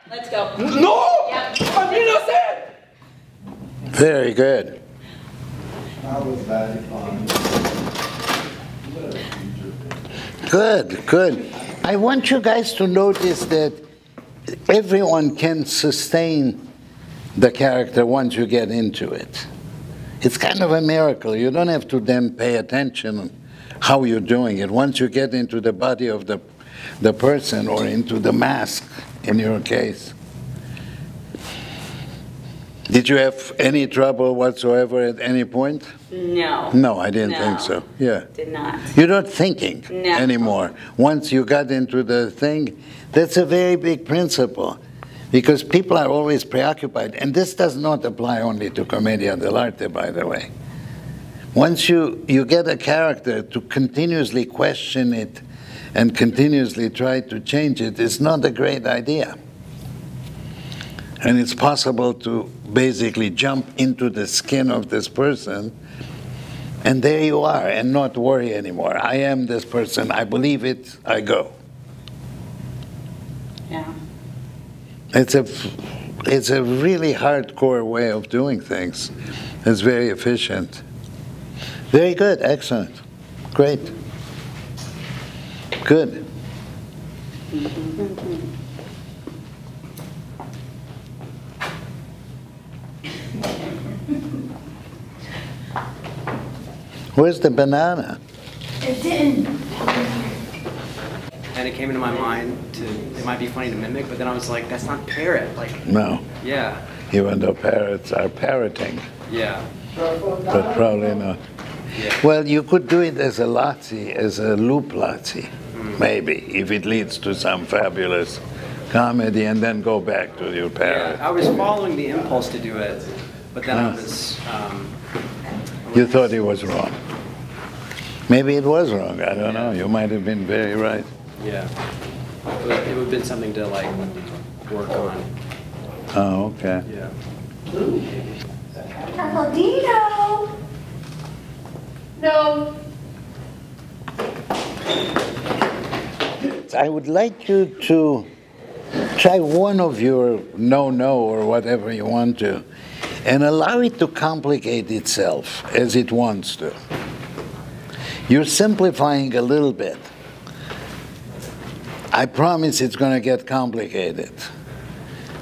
Let's go. No! Yep. I'm innocent! Very good. Good, good. I want you guys to notice that everyone can sustain the character once you get into it. It's kind of a miracle. You don't have to then pay attention on how you're doing it. Once you get into the body of the person or into the mask, in your case. Did you have any trouble whatsoever at any point? No. No, I didn't think so. Yeah. Did not. You're not thinking No. anymore. Once you got into the thing, that's a very big principle. Because people are always preoccupied. And this does not apply only to Commedia dell'arte, by the way. Once you get a character, to continuously question it and continuously try to change it is not a great idea. And it's possible to basically jump into the skin of this person, and there you are, and not worry anymore. I am this person, I believe it, I go. Yeah. It's a really hardcore way of doing things. It's very efficient. Very good, excellent, great, good. Where's the banana? It didn't. And it came into my mind it might be funny to mimic, but then I was like, that's not parrot. Like, No, yeah, even though parrots are parroting, yeah, but probably not. yeah. Well, you could do it as a Lazzi, as a loop Lazzi, maybe, if it leads to some fabulous comedy, and then go back to your parrot. Yeah, I was following the impulse to do it, but then I was. You thought it was wrong. Maybe it was wrong, I don't know. You might have been very right. Yeah, but it would have been something to like work on. Oh, okay. Yeah. Dino. No. I would like you to try one of your no or whatever you want to, and allow it to complicate itself as it wants to. You're simplifying a little bit. I promise it's going to get complicated.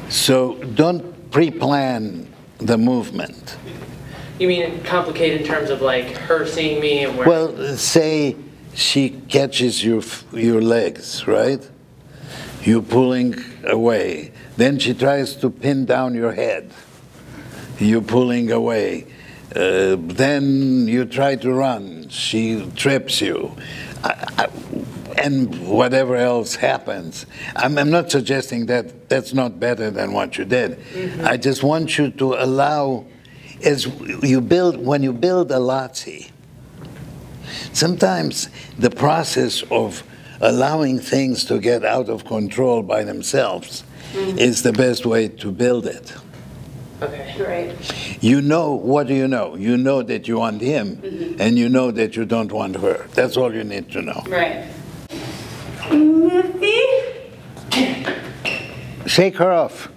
So don't pre-plan the movement. You mean complicated in terms of like her seeing me and where? Well, say she catches your legs, right? You're pulling away. Then she tries to pin down your head. You're pulling away. Then you try to run. She trips you. And whatever else happens. I'm not suggesting that that's not better than what you did. Mm-hmm. I just want you to allow, when you build a Lazzi, sometimes the process of allowing things to get out of control by themselves is the best way to build it. Okay. Right. You know, what do you know? You know that you want him, and you know that you don't want her. That's all you need to know. Right. Shake her off.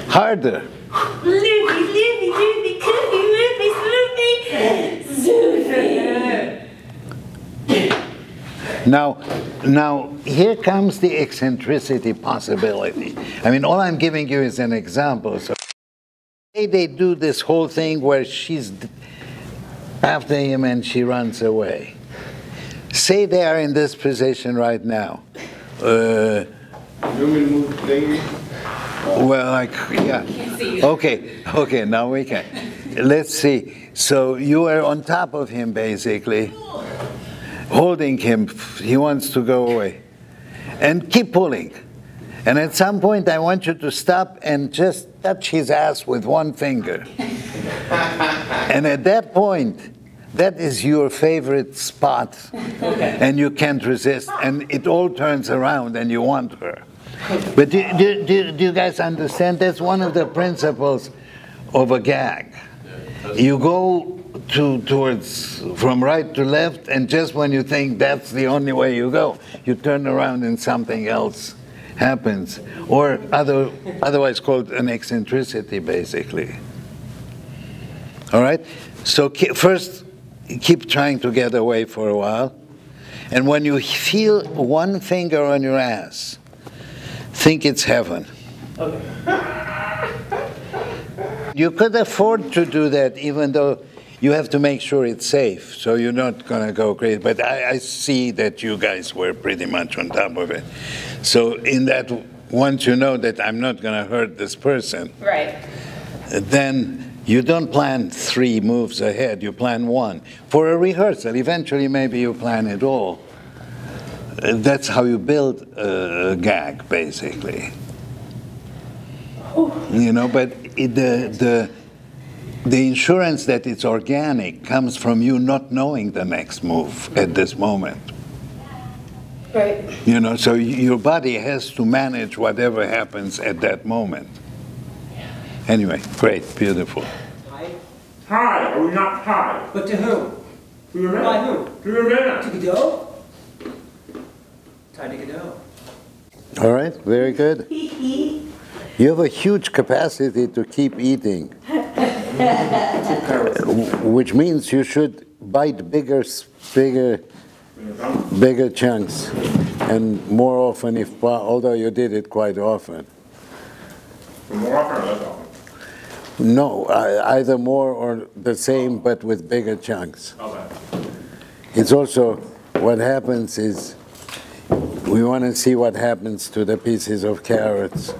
Harder. Now, here comes the eccentricity possibility. I mean, all I'm giving you is an example. So they do this whole thing where she's after him and she runs away. Say they are in this position right now. Well, yeah. Okay, now we can. Let's see. So you are on top of him, basically, holding him. He wants to go away. And keep pulling. And at some point, I want you to stop and just touch his ass with one finger. And at that point, that is your favorite spot, and you can't resist, and it all turns around, and you want her. But do you guys understand? That's one of the principles of a gag. You go towards from right to left, and just when you think that's the only way you go, you turn around and something else happens, or otherwise called an eccentricity, basically. All right? So first, keep trying to get away for a while. And when you feel one finger on your ass, think it's heaven. Okay. You could afford to do that, even though you have to make sure it's safe, so you're not going to go crazy. But I see that you guys were pretty much on top of it. So in that, once you know that I'm not going to hurt this person, Right. then you don't plan 3 moves ahead, you plan 1. For a rehearsal, eventually maybe you plan it all. That's how you build a gag, basically. You know, but the insurance that it's organic comes from you not knowing the next move at this moment. Right. You know, so your body has to manage whatever happens at that moment. Anyway, great, beautiful. Hi, are we not hi? But to whom? To your man. By whom? To your man. To Godot? Tied to Godot. All right, very good. You have a huge capacity to keep eating, which means you should bite bigger chunks, and more often, although you did it quite often. More often or less often? No, either more or the same, but with bigger chunks. Okay. It's also, what happens is, we want to see what happens to the pieces of carrots,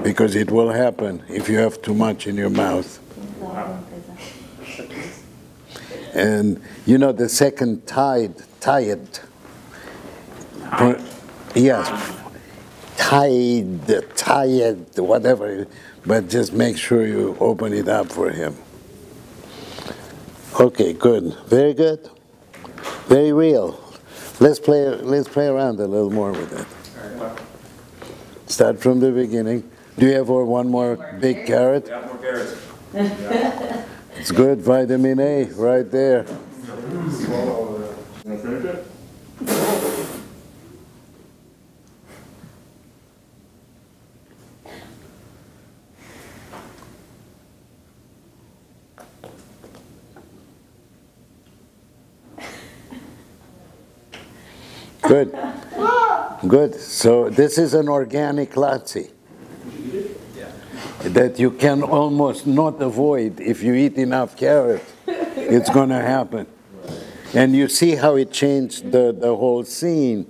because it will happen if you have too much in your mouth. And you know the second tied, yes, tied, whatever, but just make sure you open it up for him. Okay, good, very good, very real. Let's play around a little more with it. Start from the beginning. Do you have one more big carrot? Yeah, more carrots. It's good, vitamin A, right there. Want to finish it? Good. Good. So this is an organic latzi that you can almost not avoid. If you eat enough carrot, it's going to happen. And you see how it changed the whole scene.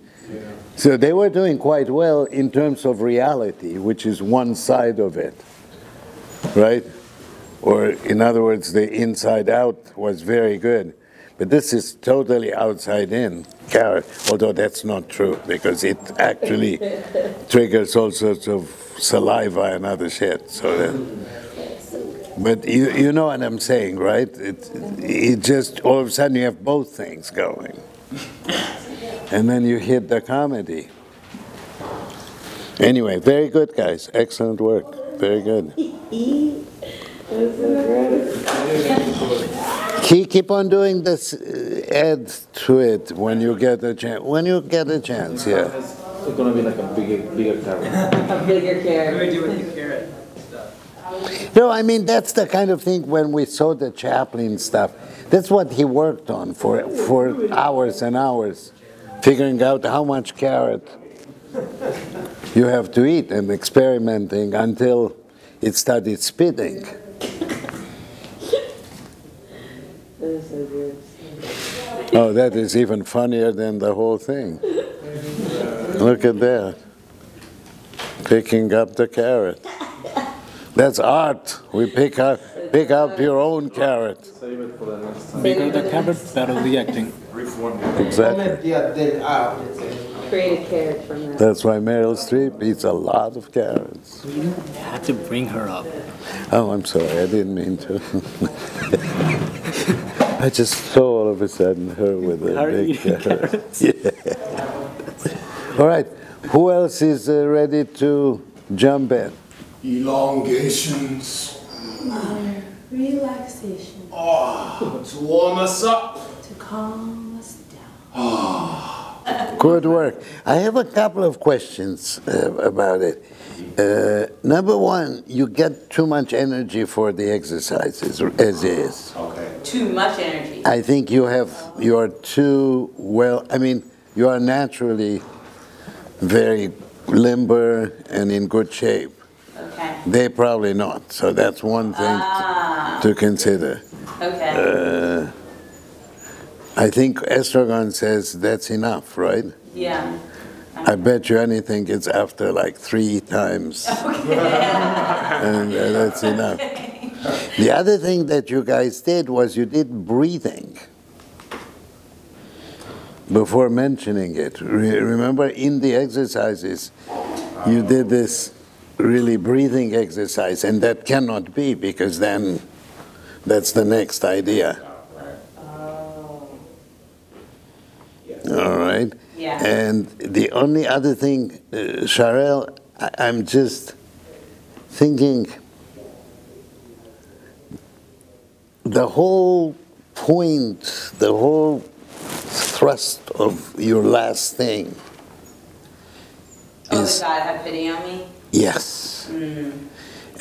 So they were doing quite well in terms of reality, which is one side of it, right? Or in other words, the inside out was very good. But this is totally outside in carrot, although that's not true, because it actually triggers all sorts of saliva and other shit. So but you know what I'm saying, right? It just, all of a sudden you have both things going. And then you hit the comedy. Anyway, very good, guys. Excellent work. Very good. Keep on doing this, add to it when you get a chance. When you get a chance, yeah. It's going to be like a bigger carrot. A bigger What do carrot. I do with the carrot stuff? No, I mean, that's the kind of thing when we saw the Chaplin stuff. That's what he worked on for hours and hours, figuring out how much carrot you have to eat and experimenting until it started spitting. Oh, that is even funnier than the whole thing. Look at that. Picking up the carrot. That's art. We pick up your own carrot. Save it for the next time. Bigger the carrot, better the acting. Exactly. Create a carrot from that. That's why Meryl Streep eats a lot of carrots. You had to bring her up. Oh, I'm sorry. I didn't mean to. I just saw all of a sudden her with a Her big eating carrot. carrots. Yeah. All right. Who else is ready to jump in? Elongations. Relaxation. Oh, to warm us up. To calm us down. Good work. I have a couple of questions about it. Number one, you get too much energy for the exercises as is. Too much energy. I think you are too well, I mean, you are naturally very limber and in good shape. Okay. They probably not, so that's one thing to consider. Okay. I think estragon says that's enough, right? Yeah. I bet you anything it's after like 3 times. And that's enough. The other thing that you guys did was you did breathing before mentioning it. Remember in the exercises, you did this really breathing exercise, and that cannot be because then that's the next idea. All right? Yeah. And the only other thing, Sharel, I'm just thinking the whole point, the whole thrust of your last thing is, God have pity on me? yes.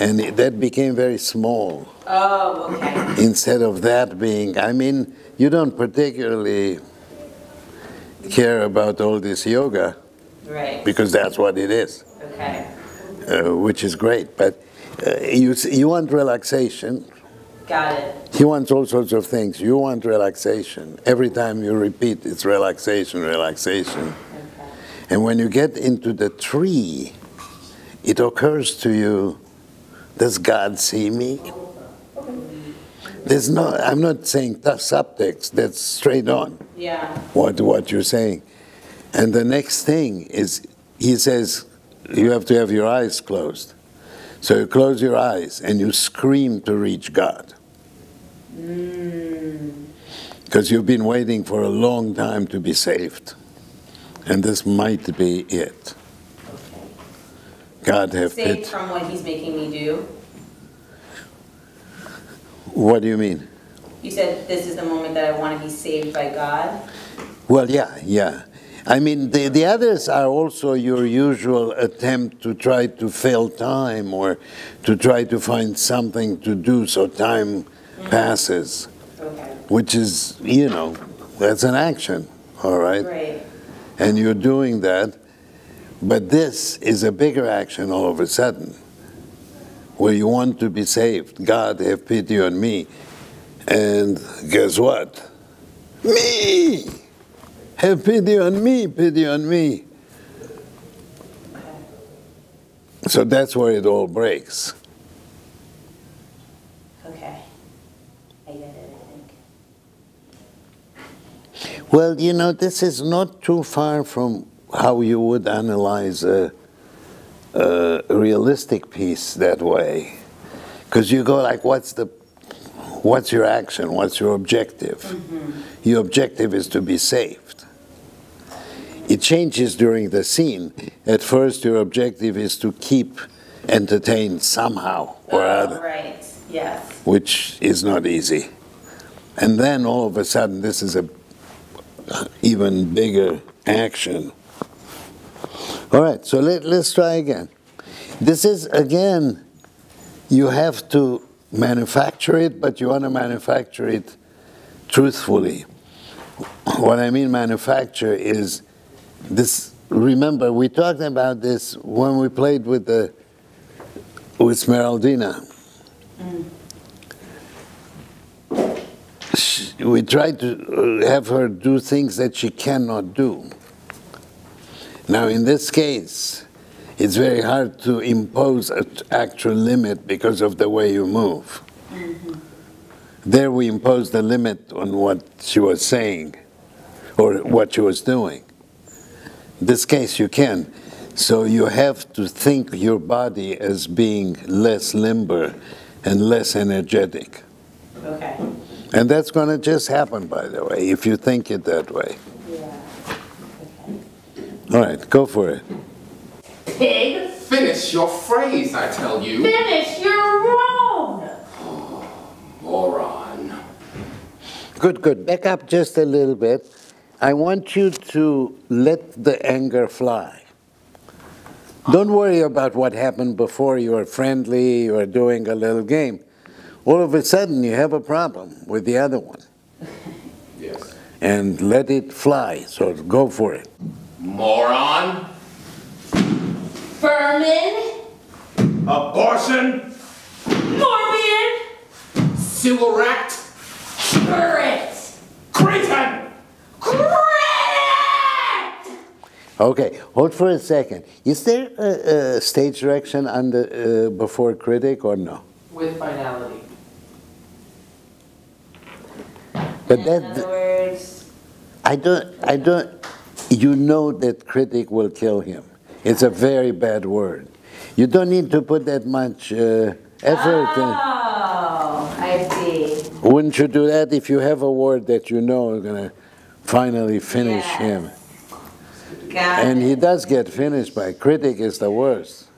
And that became very small. Oh, okay. Instead of that being, I mean, you don't particularly care about all this yoga Right. because that's what it is, Okay. which is great. But you want relaxation. Got it. He wants all sorts of things. You want relaxation. Every time you repeat, it's relaxation, relaxation. Okay. And when you get into the tree, it occurs to you, does God see me? There's no, I'm not saying subtext, that's straight on Yeah. what you're saying. And the next thing is, he says, you have to have your eyes closed. So you close your eyes and you scream to reach God. Because you've been waiting for a long time to be saved. And this might be it. God have Saved pity. from what he's making me do. What do you mean? You said this is the moment that I want to be saved by God. Well, yeah. I mean, the others are also your usual attempt to try to fill time or to try to find something to do so time passes, Okay. which is, that's an action, all right? Right. And you're doing that, but this is a bigger action all of a sudden, where you want to be saved. God, have pity on me. And guess what? Me! Have pity on me, pity on me. So that's where it all breaks. Okay. I get it, I think. Well, this is not too far from how you would analyze a realistic piece that way. Because you go like, what's your action? What's your objective? Your objective is to be saved. It changes during the scene. At first, your objective is to keep entertained somehow or other, Right. Yes. which is not easy. And then all of a sudden, this is a even bigger action. All right, so let's try again. This is, again, you have to manufacture it, but you want to manufacture it truthfully. What I mean manufacture is this. Remember, we talked about this when we played with Smeraldina. We tried to have her do things that she cannot do. Now, in this case, it's very hard to impose an actual limit because of the way you move. There we imposed the limit on what she was saying or what she was doing. In this case, you can. So you have to think your body as being less limber and less energetic. Okay. And that's going to just happen, by the way, if you think it that way. Yeah. All right, go for it. Pig, finish your phrase, I tell you. Finish your roan. Moron. Good. Back up just a little bit. I want you to let the anger fly. Don't worry about what happened before. You were friendly, you were doing a little game. All of a sudden, you have a problem with the other one. Yes. And let it fly, so go for it. Moron. Vermin. Abortion. Morbid. Sewer rat. Current. Cretin. Credit. Okay, hold for a second. Is there a stage direction on the, before critic or no? With finality. But In other words, I don't, you know that critic will kill him. It's a very bad word. You don't need to put that much effort in. oh, I see. Wouldn't you do that if you have a word that you know is going to finally finish Yes. him? Got And it. he does get finished by critic is the worst.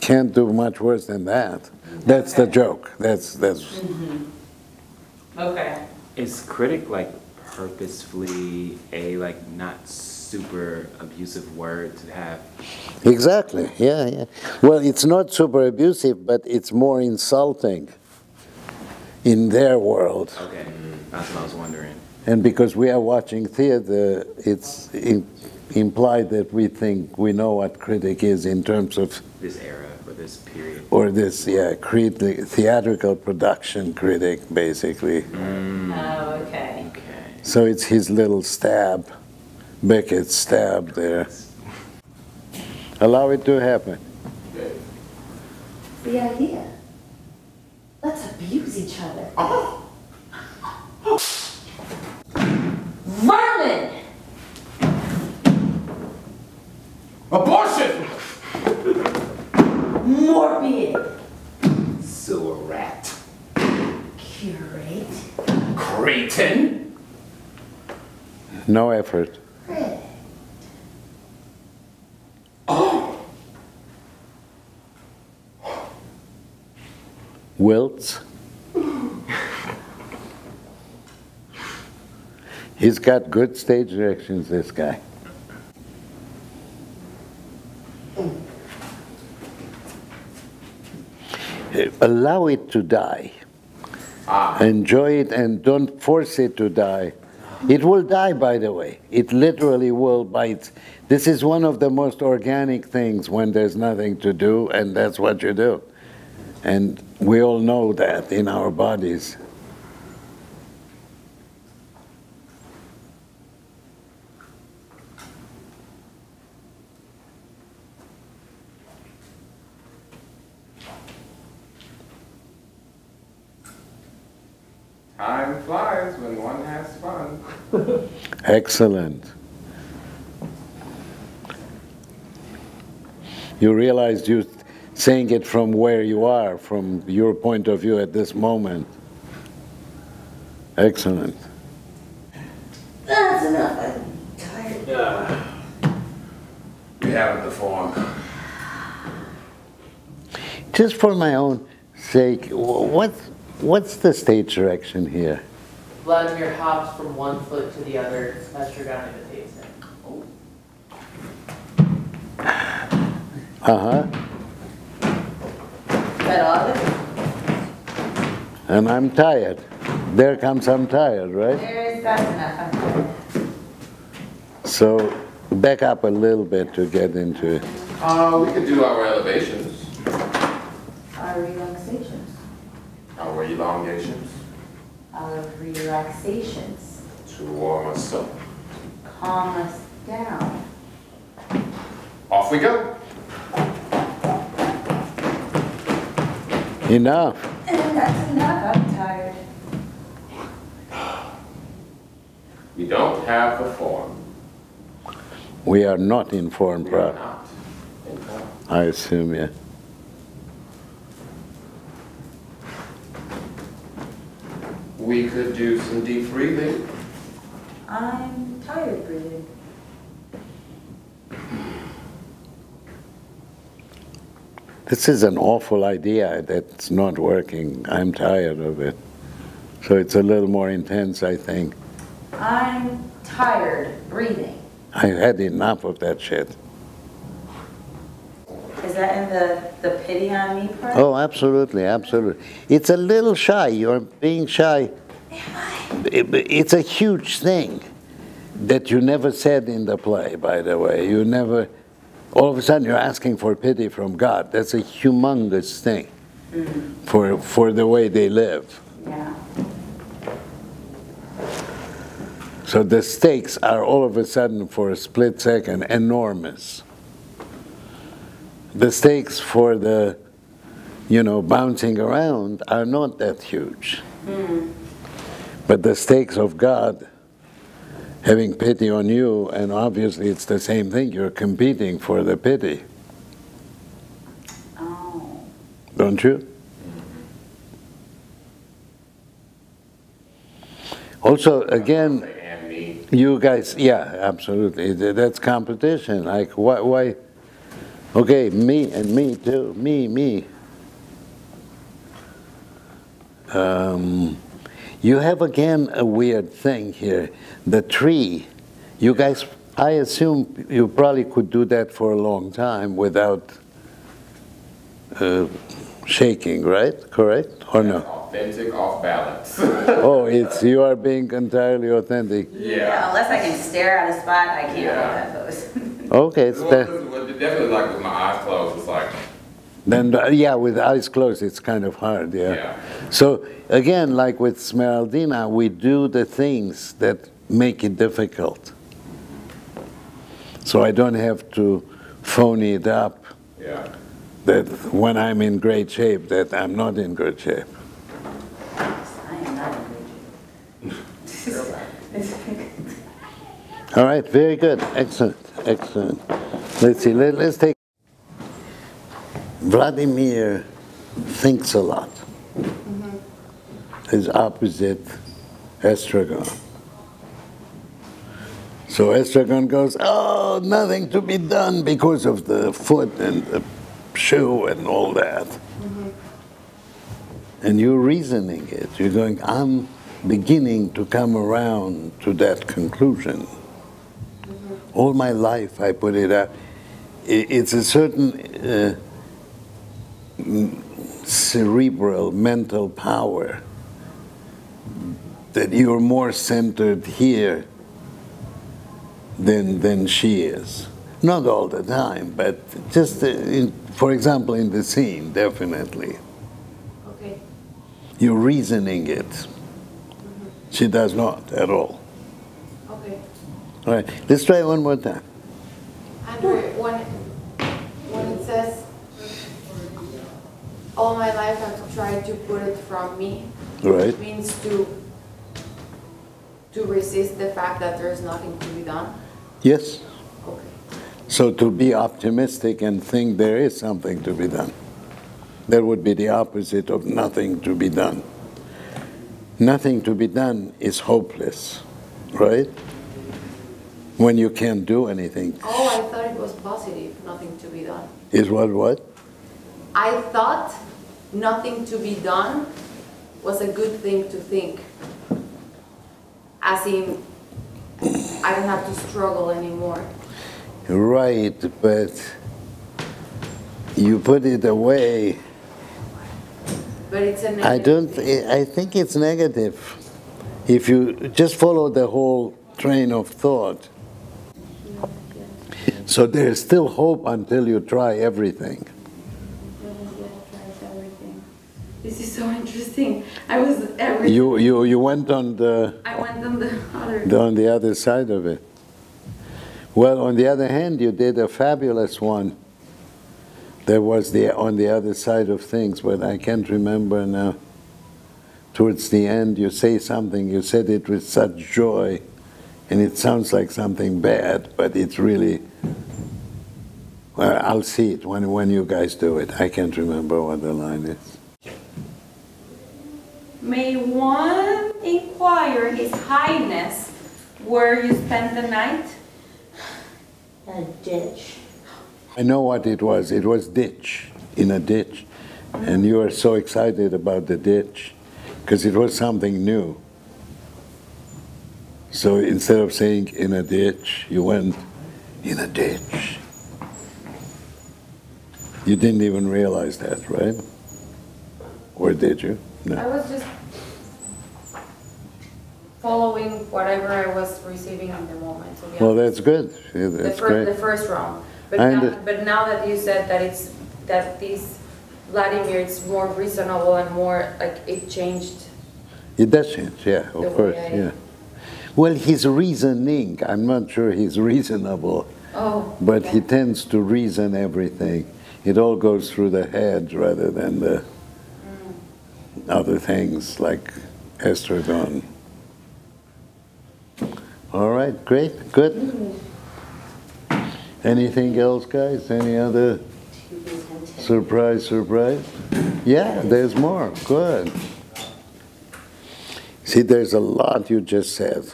Can't do much worse than that. That's the joke. That's. Okay. Is critic like purposefully a like not super abusive word to have? Exactly, yeah. Well, it's not super abusive, but it's more insulting in their world. Okay, that's what I was wondering. And because we are watching theater, it's implied that we think we know what critic is in terms of, This era or this period. or this, theatrical production critic, basically. Oh, okay. Okay. So it's his little stab, Beckett's stab there. Allow it to happen. The idea. Let's abuse each other. Vermin. Abortion. Morbid. Sewer rat. Curate. Cretin. No effort. Credit. Wilts. He's got good stage directions, this guy. Allow it to die. Enjoy it and don't force it to die. It will die, by the way. It literally will bite. This is one of the most organic things when there's nothing to do, and that's what you do. And we all know that in our bodies. Time flies when one has fun. Excellent. You realize you're saying it from where you are, from your point of view at this moment. Excellent. That's enough. I'm tired. We haven't performed. Just for my own sake, what's the stage direction here? Vladimir hops from one foot to the other. Estragon imitates him. Uh-huh. Is that all of it? And I'm tired. There comes I'm tired, right? That's enough. I'm tired. So back up a little bit to get into it. We could do our elevations, Our relaxations. our elongations, Our relaxations. to warm us up. Calm us down. Off we go. Enough. That's enough. I'm tired. We don't have the form. We are not informed, We are proper. not informed. I assume, yeah. We could do some deep breathing. I'm tired breathing. This is an awful idea that's not working. I'm tired of it. So it's a little more intense, I think. I'm tired breathing. I had enough of that shit. Is that in the pity on me part? Oh, absolutely, absolutely. It's a little shy. You're being shy. It's a huge thing that you never said in the play, by the way. You never, all of a sudden you're asking for pity from God. That's a humongous thing for the way they live. Yeah. So the stakes are all of a sudden, for a split second, enormous. The stakes for the, bouncing around are not that huge. But the stakes of God having pity on you, and obviously it's the same thing, you're competing for the pity. Oh. Don't you? Also, again, you guys, yeah, absolutely. That's competition. Like, why? Okay, me and me too. Me. You have again a weird thing here. The tree, you guys, I assume you probably could do that for a long time without shaking, right? Correct? Or no? Authentic, off balance. Oh, you are being entirely authentic. Yeah, unless I can stare at a spot, I can't hold that pose. Okay, it's Definitely like with my eyes closed, it's like. then, yeah, with eyes closed, it's kind of hard, yeah. So, again, like with Smeraldina, we do the things that make it difficult. So I don't have to phone it up that when I'm in great shape, that I'm not in good shape. I am not in good shape. All right, very good, excellent. Let's see, let's take. Vladimir thinks a lot. His opposite, Estragon. So Estragon goes, oh, nothing to be done because of the foot and the shoe and all that. And you're reasoning it. You're going, I'm beginning to come around to that conclusion. All my life I put it out. It's a certain cerebral, mental power that you're more centered here than she is. Not all the time, but just, for example, in the scene, definitely. Okay. You're reasoning it. She does not at all. Okay. All right, let's try one more time. Andrei, when it says, all my life I've tried to put it from me, Right. it means to resist the fact that there's nothing to be done. Yes. Okay. So to be optimistic and think there is something to be done. That would be the opposite of nothing to be done. Nothing to be done is hopeless, right? When you can't do anything. Oh, I thought it was positive, nothing to be done. Is what? I thought nothing to be done was a good thing to think. As in, I don't have to struggle anymore. Right, but you put it away. But it's a negative. I think it's negative. If you just follow the whole train of thought. So there's still hope until you try everything. This is so interesting. I was You went on the. I went on the other. On the other side of it. Well, on the other hand, you did a fabulous one. There was on the other side of things, but I can't remember now. Towards the end, you say something. You said it with such joy, and it sounds like something bad, but it's really. Well, I'll see it when you guys do it. I can't remember what the line is. May one inquire His Highness where you spent the night? A ditch. I know what it was. It was ditch, in a ditch. And you were so excited about the ditch because it was something new. So instead of saying in a ditch, you went in a ditch. You didn't even realize that, right? Or did you? No. I was just following whatever I was receiving in the moment. To be Well, honest. that's good. Yeah, that's great. The first round. But And- but now that you said that this Vladimir is more reasonable and more like it changed. It does change, yeah, The of course, way I- yeah. Well, he's reasoning. I'm not sure he's reasonable, Oh. but he okay. tends to reason everything. It all goes through the head rather than the other things like estragon. All right, great, good. Anything else, guys? Any other surprise? Yeah, there's more. Good. See, there's a lot you just said.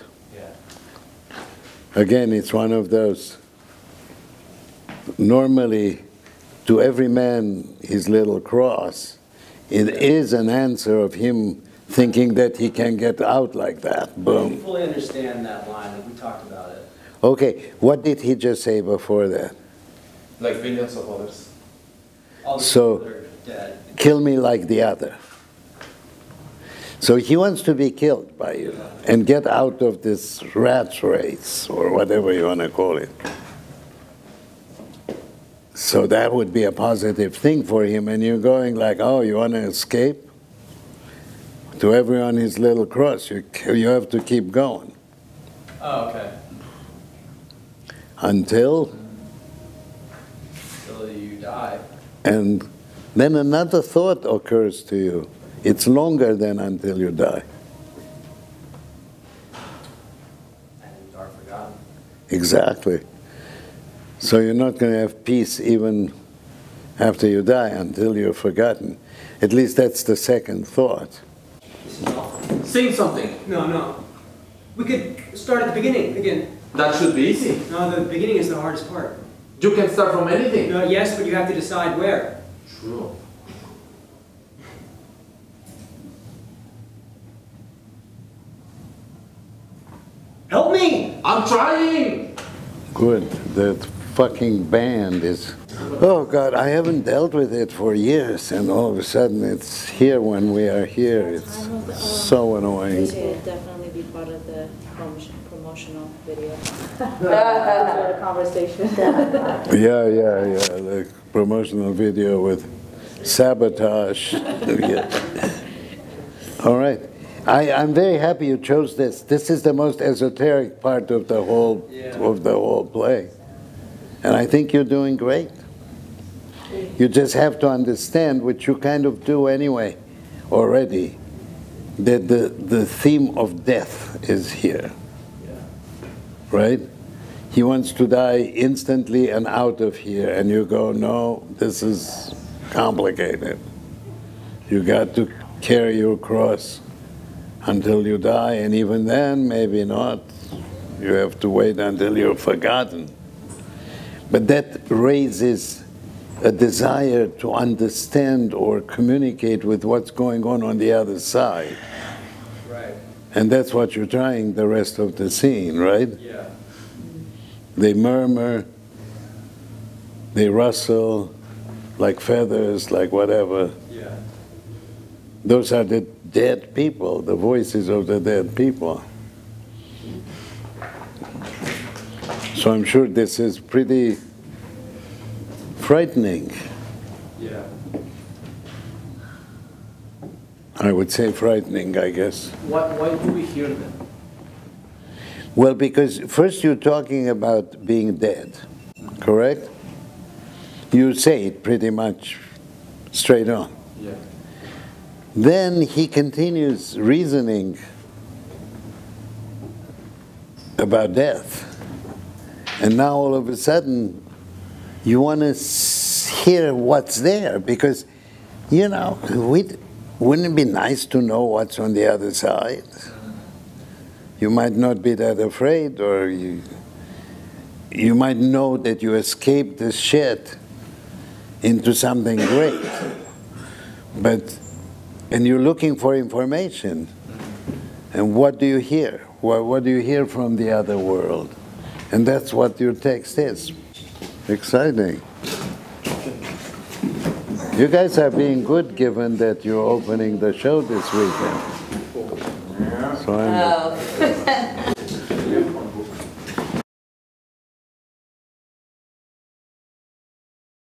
Again, it's one of those, normally, to every man his little cross, it is an answer of him thinking that he can get out like that. I Boom. fully understand that line, like we talked about it. Okay, what did he just say before that? Like billions of others. All the So- people that are dead. Kill me like the other. So he wants to be killed by you and get out of this rat race or whatever you want to call it. So that would be a positive thing for him, and you're going like, oh, you want to escape? To everyone his little cross, you have to keep going Oh, okay. until, Till you die. and then another thought occurs to you. It's longer than until you die. And you are forgotten. Exactly. So you're not going to have peace even after you die until you're forgotten. At least that's the second thought. This is awful. Sing something. No. We could start at the beginning again. That should be easy. No, the beginning is the hardest part. You can start from anything. No, yes, but you have to decide where. True. Help me! I'm trying! Good. That fucking band is... Oh, God, I haven't dealt with it for years, and all of a sudden it's here when we are here. It's so annoying. This will definitely be part of the promotional video. For the conversation. Yeah, like promotional video with sabotage. Yeah. All right. I'm very happy you chose this. This is the most esoteric part of the whole play. And I think you're doing great. You just have to understand, which you kind of do anyway already, that the theme of death is here. Right? He wants to die instantly and out of here, and you go, no, this is complicated. You got to carry your cross until you die, and even then, maybe not. You have to wait until you're forgotten. But that raises a desire to understand or communicate with what's going on the other side. Right. And that's what you're trying the rest of the scene, right? Yeah. They murmur, they rustle like feathers, like whatever. Yeah. Those are the dead people, the voices of the dead people. So I'm sure this is pretty frightening. Yeah. I would say frightening, I guess. Why do we hear them? Well, because first you're talking about being dead, correct? You say it pretty much straight on. Yeah. Then he continues reasoning about death. And now all of a sudden, you want to hear what's there because, you know, wouldn't it be nice to know what's on the other side? You might not be that afraid, or you might know that you escaped this shit into something great. And you're looking for information. And what do you hear? What do you hear from the other world? And that's what your text is. Exciting. You guys are being good given that you're opening the show this weekend. So I'm